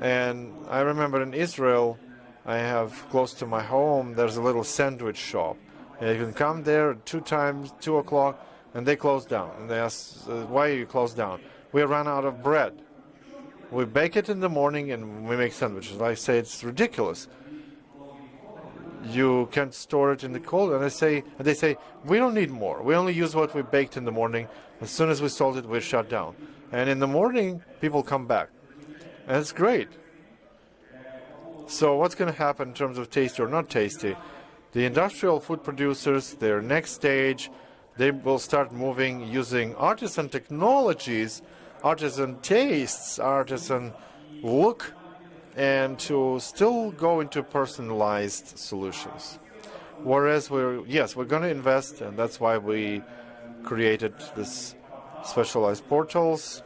And I remember in Israel, I have close to my home, there's a little sandwich shop. And you can come there 2 o'clock, and they close down. And they ask, why are you closed down? We ran out of bread. We bake it in the morning, and we make sandwiches. I say, it's ridiculous. You can't store it in the cold. And they say, we don't need more. We only use what we baked in the morning. As soon as we sold it, we shut down. And in the morning, people come back. And it's great. So what's going to happen in terms of tasty or not tasty? The industrial food producers, their next stage, they will start moving using artisan technologies, artisan tastes, artisan look, and to still go into personalized solutions. Whereas we're going to invest, and that's why we created this specialized portals.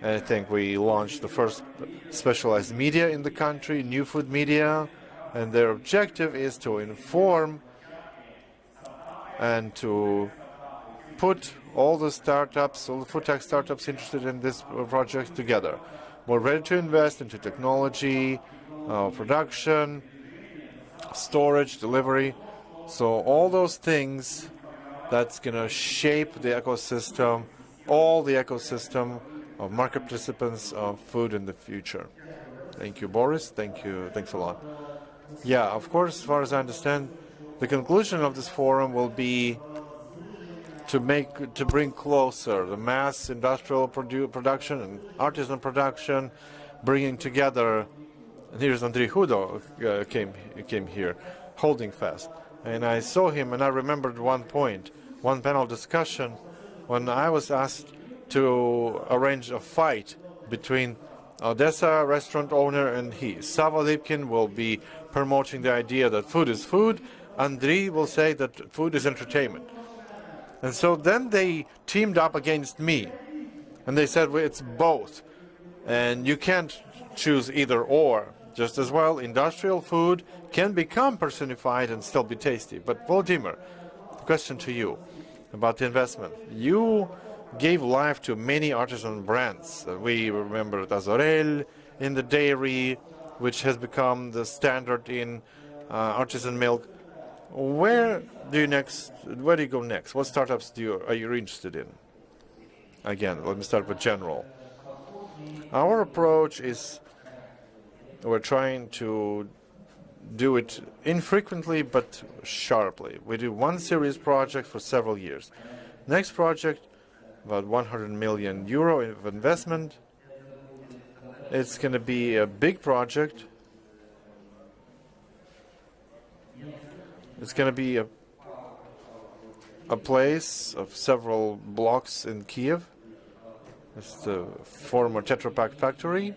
And I think we launched the first specialized media in the country, New Food Media, and their objective is to inform and to put all the startups, all the food tech startups interested in this project together. We're ready to invest into technology, production, storage, delivery. So all those things that's going to shape the ecosystem, all the ecosystem of market participants of food in the future. Thank you, Boris. Thank you. Thanks a lot. Yeah, of course, as far as I understand, the conclusion of this forum will be to bring closer the mass industrial production and artisan production, bringing together. And here's Andrei Hudo came here, holding fast, and I saw him, and I remembered one panel discussion, when I was asked to arrange a fight between Odessa restaurant owner and he. Sava Lipkin will be promoting the idea that food is food. Andriy will say that food is entertainment. And so then they teamed up against me. And they said, well, it's both. And you can't choose either or. Just as well, industrial food can become personified and still be tasty. But Volodymyr, question to you about the investment. You gave life to many artisan brands. We remember Azorel in the dairy, which has become the standard in artisan milk. Where do you go next? What startups are you interested in? Again, let me start with general. Our approach is we're trying to do it infrequently but sharply. We do one serious project for several years. Next project, about 100 million euro of investment. It's going to be a big project. It's going to be a place of several blocks in Kiev. It's the former Tetra Pak factory.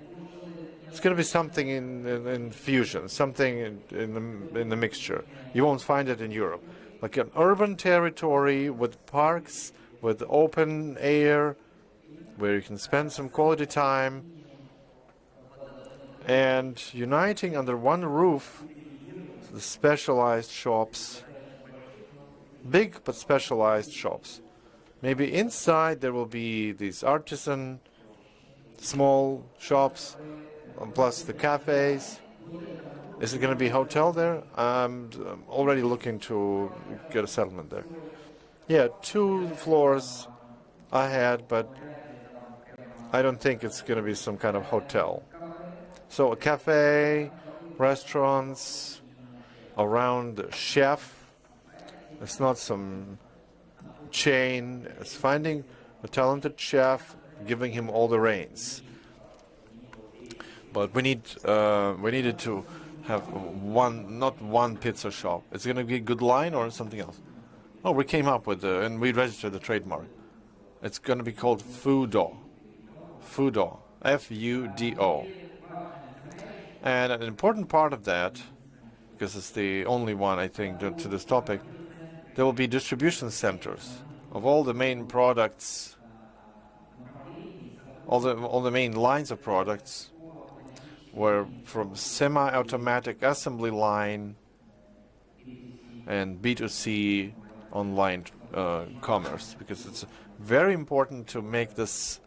It's going to be something in fusion, something in the mixture. You won't find it in Europe. Like an urban territory with parks, with open air, where you can spend some quality time, and uniting under one roof the specialized shops, big but specialized shops. Maybe inside there will be these artisan small shops, plus the cafes. Is it going to be a hotel there? I'm already looking to get a settlement there. Yeah, 2 floors I had, but I don't think it's going to be some kind of hotel. So a cafe, restaurants, around the chef. It's not some chain. It's finding a talented chef, giving him all the reins. But we needed to have not one pizza shop. It's going to be a good line or something else. Oh, we came up with and we registered the trademark. It's going to be called FoodTech. FoodTech. F-U-D-O. And an important part of that, because it's the only one I think to this topic, there will be distribution centers of all the main products, all the main lines of products, where from semi-automatic assembly line and B2C online commerce, because it's very important to make this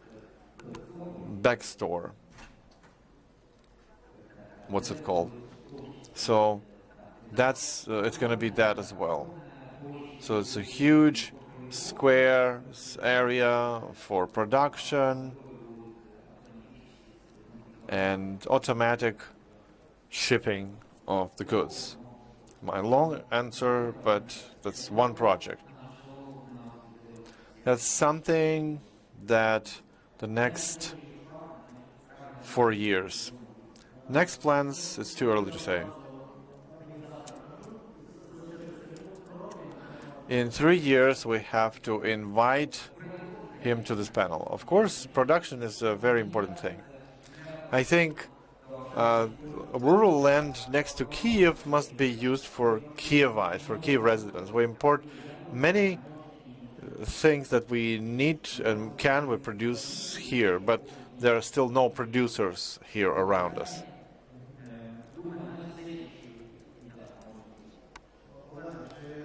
back store. What's it called? So that's it's going to be that as well. So it's a huge square area for production and automatic shipping of the goods. My long answer, but that's one project. That's something that the next 4 years. Next plans, it's too early to say. In 3 years, we have to invite him to this panel. Of course, production is a very important thing. I think rural land next to Kiev must be used for Kievites, for Kiev residents. We import many things that we need and we produce here, but there are still no producers here around us.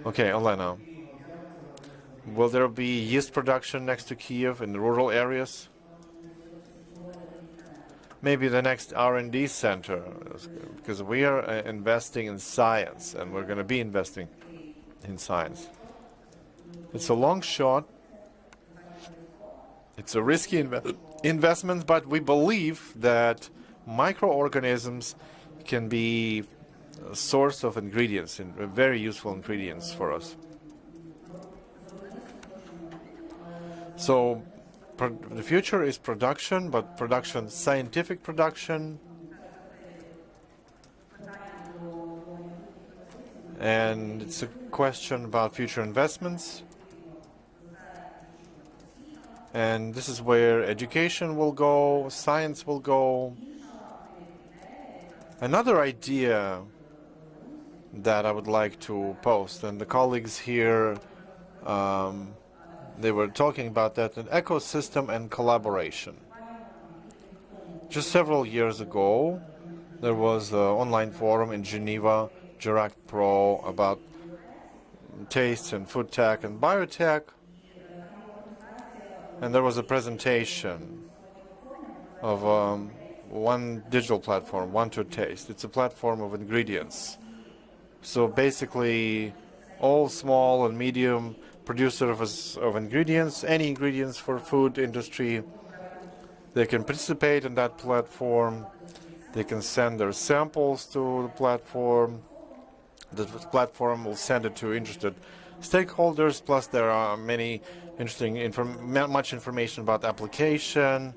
Okay, Olena. Will there be yeast production next to Kiev in the rural areas? Maybe the next R&D center, because we are investing in science, and we're going to be investing in science. It's a long shot. It's a risky investment, but we believe that microorganisms can be a source of ingredients, and very useful ingredients for us. So the future is production, but production, scientific production, and it's a question about future investments. And this is where education will go, science will go. Another idea that I would like to post, and the colleagues here, they were talking about that, an ecosystem and collaboration. Just several years ago, there was an online forum in Geneva, Geract Pro, about taste and food tech and biotech. And there was a presentation of one digital platform, One to Taste. It's a platform of ingredients. So basically, all small and medium producers of ingredients, any ingredients for food industry, they can participate in that platform. They can send their samples to the platform. The platform will send it to interested stakeholders, plus there are many much information about the application.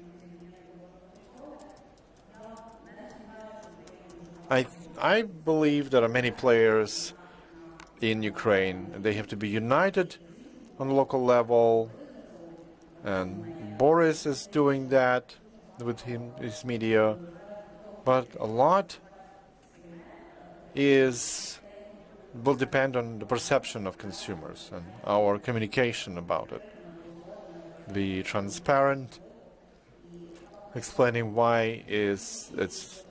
I believe there are many players in Ukraine. They have to be united on the local level, and Borys is doing that with his media. But a lot will depend on the perception of consumers and our communication about it. Be transparent, explaining why it's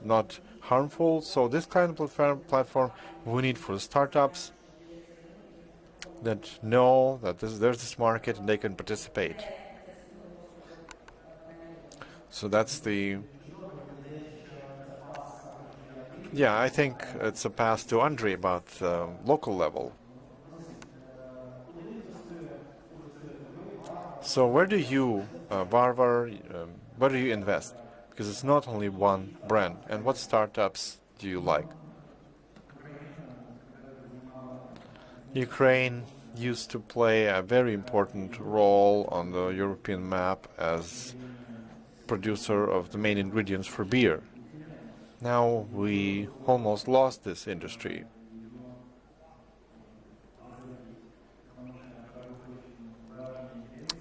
not harmful. So this kind of platform we need for startups that know that there's this market and they can participate. So that's the... Yeah, I think it's a pass to Andrei about local level. So where do you, Varvar, where do you invest? Because it's not only one brand. And what startups do you like? Ukraine used to play a very important role on the European map as producer of the main ingredients for beer. Now we almost lost this industry.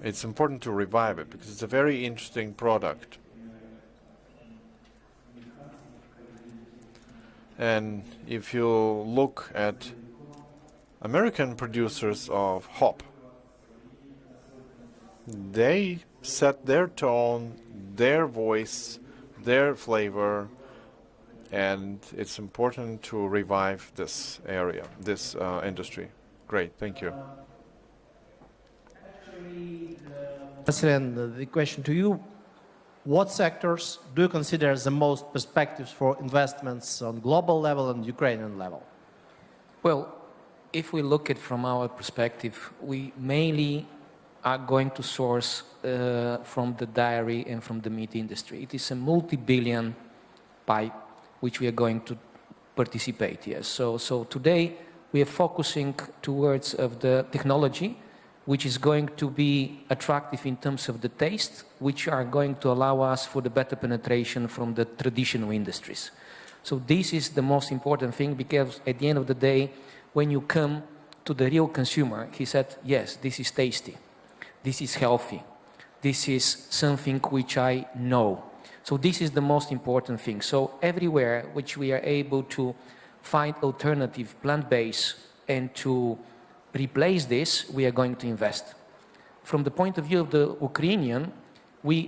It's important to revive it because it's a very interesting product. And if you look at American producers of hop, they set their tone, their voice, their flavor, and it's important to revive this area, this industry. Great, thank you. President, the question to you, what sectors do you consider as the most perspectives for investments on global level and Ukrainian level? Well, if we look at from our perspective, we mainly are going to source from the dairy and from the meat industry. It is a multi-billion pie which we are going to participate, yes. So today we are focusing towards of the technology which is going to be attractive in terms of the taste, which are going to allow us for the better penetration from the traditional industries. So this is the most important thing, because at the end of the day, when you come to the real consumer, he said, yes, this is tasty, this is healthy, this is something which I know. So this is the most important thing. So everywhere which we are able to find alternative plant-based and to replace this, we are going to invest. From the point of view of the Ukrainian,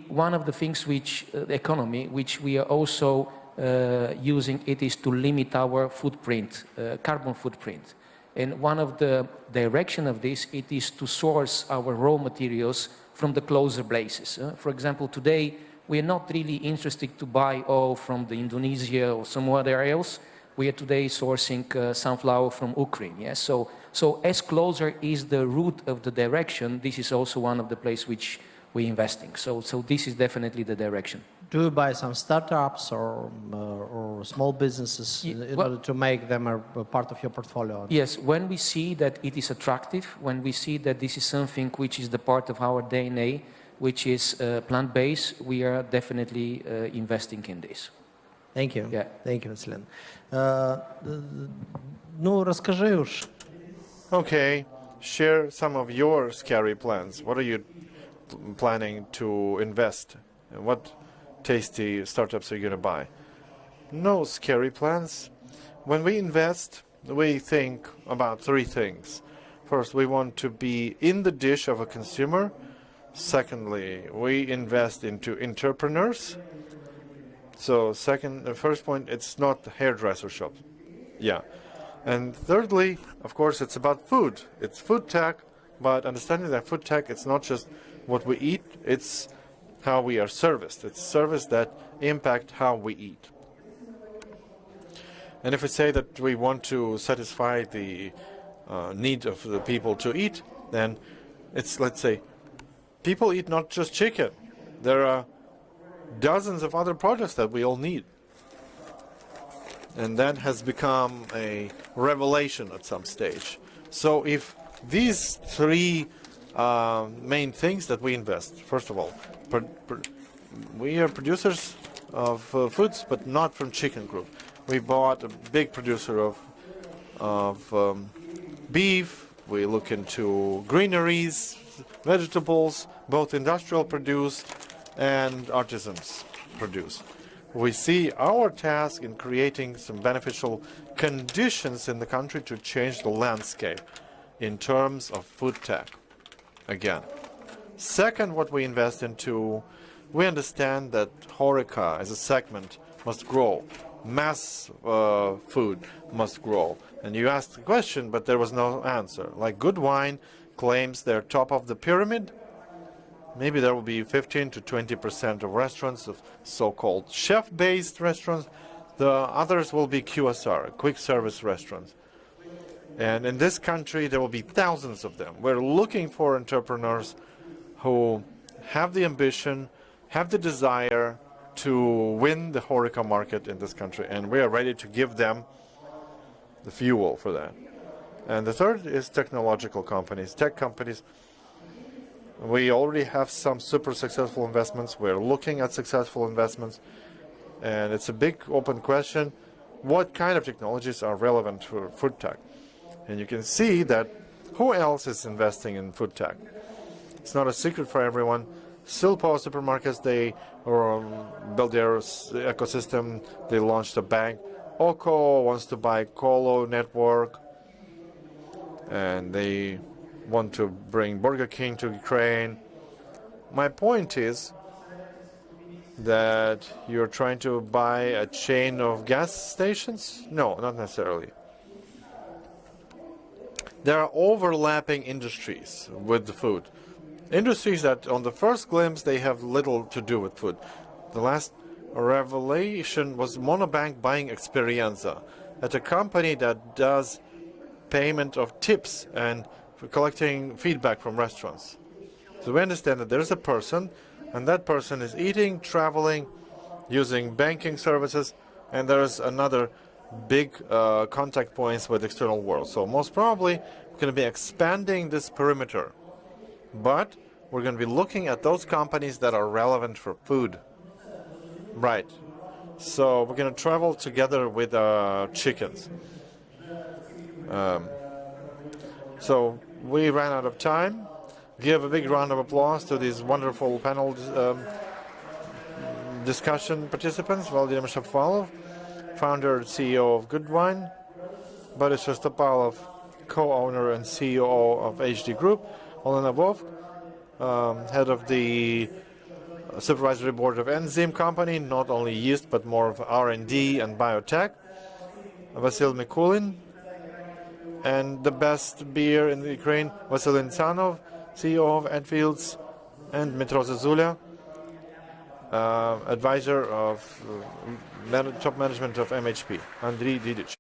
one of the things which the economy, which we are also using, it is to limit our footprint, carbon footprint. And one of the direction of this, it is to source our raw materials from the closer places. For example, today, we are not really interested to buy oil from the Indonesia or somewhere else. We are today sourcing sunflower from Ukraine. Yes? So as closer is the route of the direction, this is also one of the places which we're investing. So this is definitely the direction. Do you buy some startups or small businesses in order to make them a part of your portfolio? Yes, when we see that it is attractive, when we see that this is something which is the part of our DNA, which is plant-based, we are definitely investing in this. Thank you. Yeah. Thank you, Vasilin. Ну, расскажи уж. Okay, share some of your scary plans. What are you planning to invest? And what tasty startups are you going to buy? No scary plans. When we invest, we think about three things. First, we want to be in the dish of a consumer. Secondly, we invest into entrepreneurs. So the first point, it's not the hairdresser shop. Yeah. And thirdly, of course, it's about food. It's food tech, but understanding that food tech, it's not just what we eat, it's how we are serviced. It's service that impact how we eat. And if we say that we want to satisfy the need of the people to eat, then it's, let's say, people eat not just chicken. There are dozens of other products that we all need. And that has become a revelation at some stage. So if these three main things that we invest. First of all, we are producers of foods, but not from chicken group. We bought a big producer of beef. We look into greeneries, vegetables, both industrial produced and artisans produced. We see our task in creating some beneficial conditions in the country to change the landscape in terms of food tech. Again. Second, what we invest into, we understand that HoReCa as a segment must grow. Mass food must grow. And you asked the question, but there was no answer. Like good wine claims they're top of the pyramid. Maybe there will be 15 to 20% of restaurants, of so-called chef-based restaurants. The others will be QSR, quick service restaurants. And in this country, there will be thousands of them. We're looking for entrepreneurs who have the ambition, have the desire to win the HoReCa market in this country. And we are ready to give them the fuel for that. And the third is technological companies, tech companies. We already have some super successful investments. We're looking at successful investments. And it's a big open question. What kind of technologies are relevant for food tech? And you can see that who else is investing in food tech? It's not a secret for everyone. Silpo supermarkets, they built their ecosystem. They launched a bank. Oko wants to buy Colo network. And they want to bring Burger King to Ukraine. My point is that you're trying to buy a chain of gas stations? No, not necessarily. There are overlapping industries with the food. Industries that on the first glimpse they have little to do with food. The last revelation was Monobank buying Experienza at a company that does payment of tips and collecting feedback from restaurants. So we understand that there's a person, and that person is eating, traveling, using banking services, and there's another big contact points with external world. So most probably we're going to be expanding this perimeter, but we're going to be looking at those companies that are relevant for food. Right. So we're going to travel together with chickens. So we ran out of time. Give a big round of applause to these wonderful panel discussion participants. Vladimir Shestopalov, founder and CEO of Good Wine. Borys Shestopalov, co-owner and CEO of HD Group. Olena Vovk, head of the supervisory board of Enzyme Company, not only yeast but more of R&D and biotech. Vasil Mikulin, and the best beer in Ukraine, Vasil Insanov, CEO of Edfields, and Dmitro Zazula, advisor of top management of MHP, Andriy Didic.